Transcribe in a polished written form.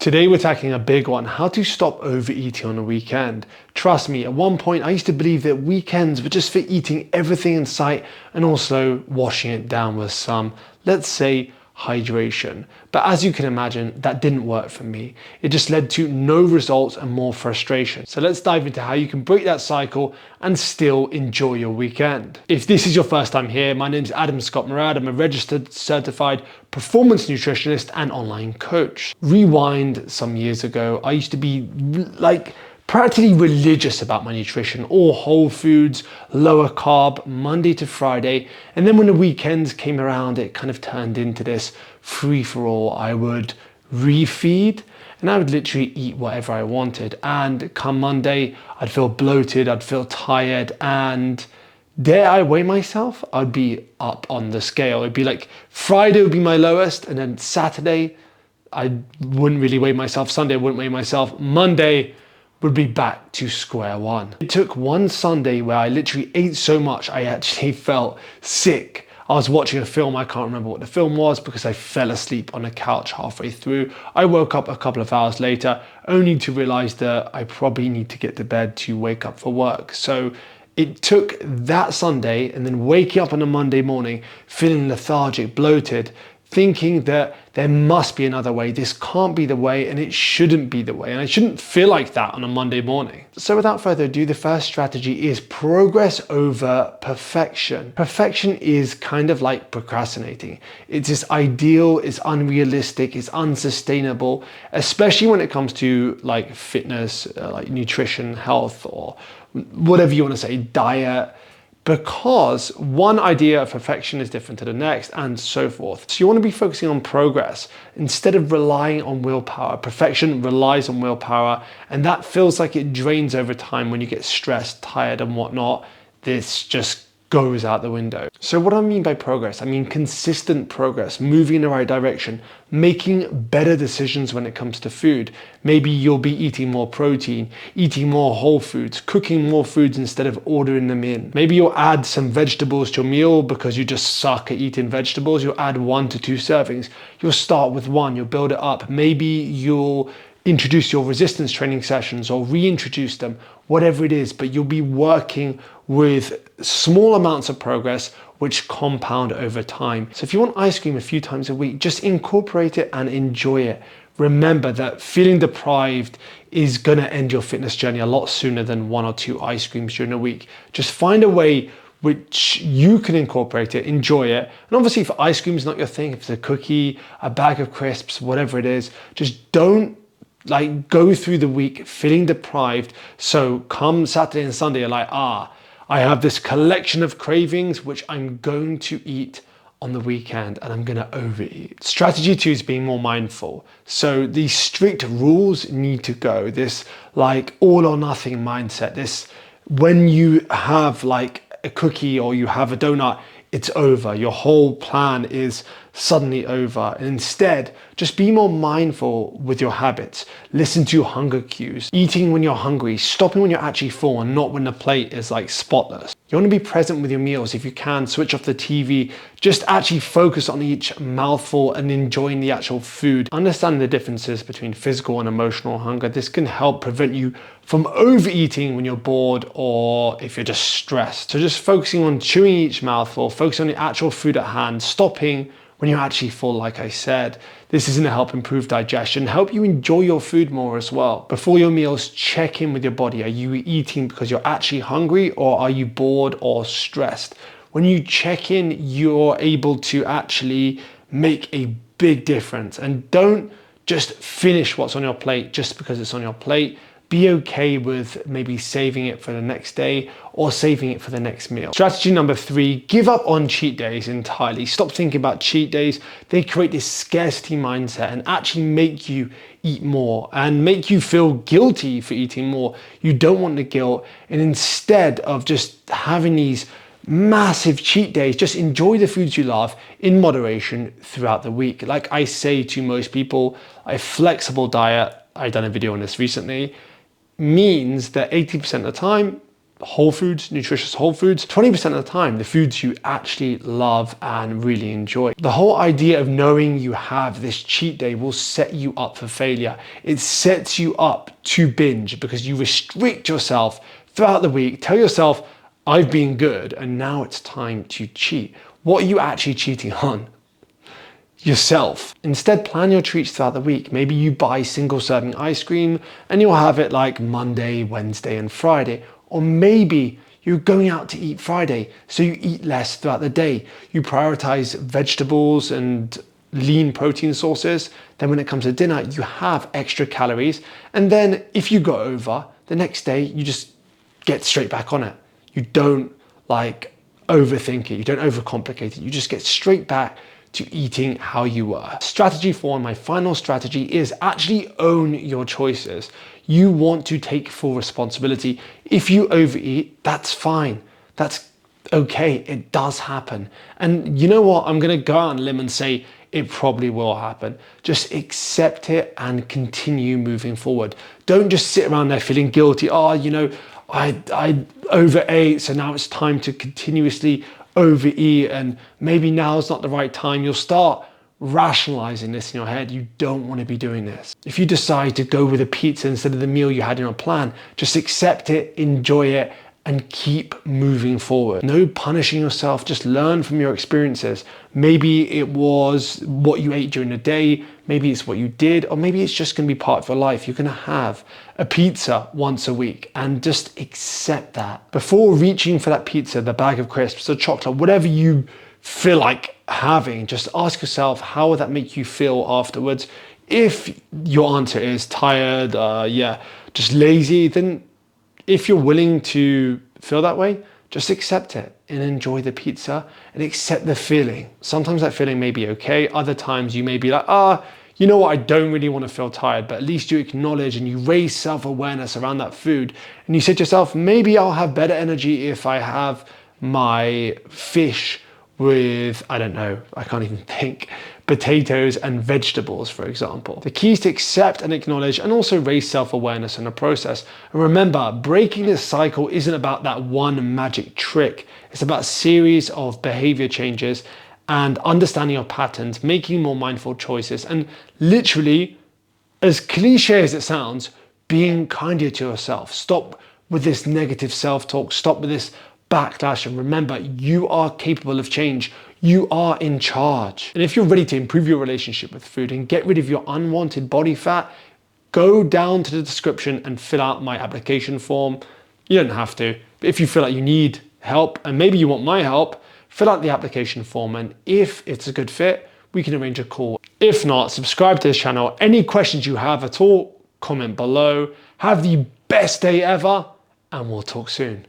Today we're tackling a big one, how to stop overeating on a weekend. Trust me, at one point I used to believe that weekends were just for eating everything in sight and also washing it down with some, let's say, hydration. But as you can imagine, that didn't work for me. It just led to no results and more frustration. So let's dive into how you can break that cycle and still enjoy your weekend. If this is your first time here, my name is Adam Scott Murad. I'm a registered certified performance nutritionist and online coach. Rewind some years ago, I used to be practically religious about my nutrition, all whole foods, lower carb, Monday to Friday. And then when the weekends came around, it kind of turned into this free-for-all. I would refeed and I would literally eat whatever I wanted. And come Monday, I'd feel bloated, I'd feel tired, and dare I weigh myself, I'd be up on the scale. It'd be like Friday would be my lowest, and then Saturday, I wouldn't really weigh myself. Sunday, I wouldn't weigh myself. Monday would be back to square one. It took one Sunday where I literally ate so much I actually felt sick. I was watching a film, I can't remember what the film was because I fell asleep on the couch halfway through. I woke up a couple of hours later only to realize that I probably need to get to bed to wake up for work. So it took that Sunday and then waking up on a Monday morning feeling lethargic, bloated, thinking that there must be another way. This can't be the way and it shouldn't be the way. And I shouldn't feel like that on a Monday morning. So without further ado, the first strategy is progress over perfection. Perfection is kind of like procrastinating. It's this ideal, it's unrealistic, it's unsustainable, especially when it comes to like fitness, like nutrition, health, or whatever you want to say, diet. Because one idea of perfection is different to the next and so forth. So you want to be focusing on progress instead of relying on willpower. Perfection relies on willpower, and that feels like it drains over time when you get stressed, tired and whatnot. This just goes out the window. So what do I mean by progress? I mean consistent progress, moving in the right direction, making better decisions when it comes to food. Maybe you'll be eating more protein, eating more whole foods, cooking more foods instead of ordering them in. Maybe you'll add some vegetables to your meal because you just suck at eating vegetables. You'll add 1 to 2 servings. You'll start with 1, you'll build it up. Maybe you'll introduce your resistance training sessions or reintroduce them, whatever it is, but you'll be working with small amounts of progress which compound over time. So if you want ice cream a few times a week, just incorporate it and enjoy it. Remember that feeling deprived is gonna end your fitness journey a lot sooner than 1 or 2 ice creams during a week. Just find a way which you can incorporate it, enjoy it. And obviously if ice cream is not your thing, if it's a cookie, a bag of crisps, whatever it is, just don't go through the week feeling deprived. So come Saturday and Sunday, you're like, I have this collection of cravings which I'm going to eat on the weekend and I'm gonna overeat. Strategy 2 is being more mindful. So these strict rules need to go. This like all or nothing mindset. This when you have like a cookie or you have a donut, it's over. Your whole plan is suddenly over. And instead, just be more mindful with your habits. Listen to your hunger cues. Eating when you're hungry, stopping when you're actually full and not when the plate is like spotless. You want to be present with your meals. If you can, switch off the TV. Just actually focus on each mouthful and enjoying the actual food. Understand the differences between physical and emotional hunger. This can help prevent you from overeating when you're bored or if you're just stressed. So just focusing on chewing each mouthful, focusing on the actual food at hand, stopping when you're actually full, like I said. This is going to help improve digestion, help you enjoy your food more as well. Before your meals, check in with your body. Are you eating because you're actually hungry or are you bored or stressed? When you check in, you're able to actually make a big difference. And don't just finish what's on your plate just because it's on your plate. Be okay with maybe saving it for the next day or saving it for the next meal. Strategy number 3, give up on cheat days entirely. Stop thinking about cheat days. They create this scarcity mindset and actually make you eat more and make you feel guilty for eating more. You don't want the guilt. And instead of just having these massive cheat days, just enjoy the foods you love in moderation throughout the week. Like I say to most people, a flexible diet, I've done a video on this recently, means that 80% of the time whole foods, nutritious whole foods, 20% of the time, the foods you actually love and really enjoy. The whole idea of knowing you have this cheat day will set you up for failure. It sets you up to binge because you restrict yourself throughout the week. Tell yourself, I've been good and now it's time to cheat. What are you actually cheating on? Yourself. Instead, plan your treats throughout the week. Maybe you buy single serving ice cream and you'll have it like Monday, Wednesday, and Friday. Or maybe you're going out to eat Friday, so you eat less throughout the day. You prioritize vegetables and lean protein sources. Then when it comes to dinner, you have extra calories. And then if you go over, the next day, you just get straight back on it. You don't overthink it. You don't overcomplicate it. You just get straight back to eating how you were. Strategy 4, my final strategy, is actually own your choices. You want to take full responsibility. If you overeat, that's fine. That's okay. It does happen. And you know what? I'm going to go out on a limb and say it probably will happen. Just accept it and continue moving forward. Don't just sit around there feeling guilty. Oh, I overate, so now it's time to continuously overeat and maybe now's not the right time. You'll start rationalizing this in your head. You don't want to be doing this. If you decide to go with a pizza instead of the meal you had in your plan, just accept it, enjoy it, and keep moving forward. No punishing yourself, just learn from your experiences. Maybe it was what you ate during the day, maybe it's what you did, or maybe it's just gonna be part of your life. You're gonna have a pizza once a week and just accept that. Before reaching for that pizza, the bag of crisps, the chocolate, whatever you feel like having, just ask yourself, how would that make you feel afterwards? If your answer is tired, just lazy, then if you're willing to feel that way, just accept it and enjoy the pizza and accept the feeling. Sometimes that feeling may be okay. Other times you may be like, you know what, I don't really want to feel tired, but at least you acknowledge and you raise self-awareness around that food. And you say to yourself, maybe I'll have better energy if I have my fish with, I don't know, I can't even think, potatoes and vegetables, for example. The key is to accept and acknowledge and also raise self-awareness in the process. And remember, breaking this cycle isn't about that one magic trick. It's about a series of behavior changes and understanding your patterns, making more mindful choices, and literally, as cliche as it sounds, being kinder to yourself. Stop with this negative self-talk, stop with this backlash, and remember, you are capable of change. You are in charge. And if you're ready to improve your relationship with food and get rid of your unwanted body fat, go down to the description and fill out my application form. You don't have to, but if you feel like you need help and maybe you want my help, fill out the application form, and if it's a good fit, we can arrange a call. If not, subscribe to this channel. Any questions you have at all, comment below. Have the best day ever, and we'll talk soon.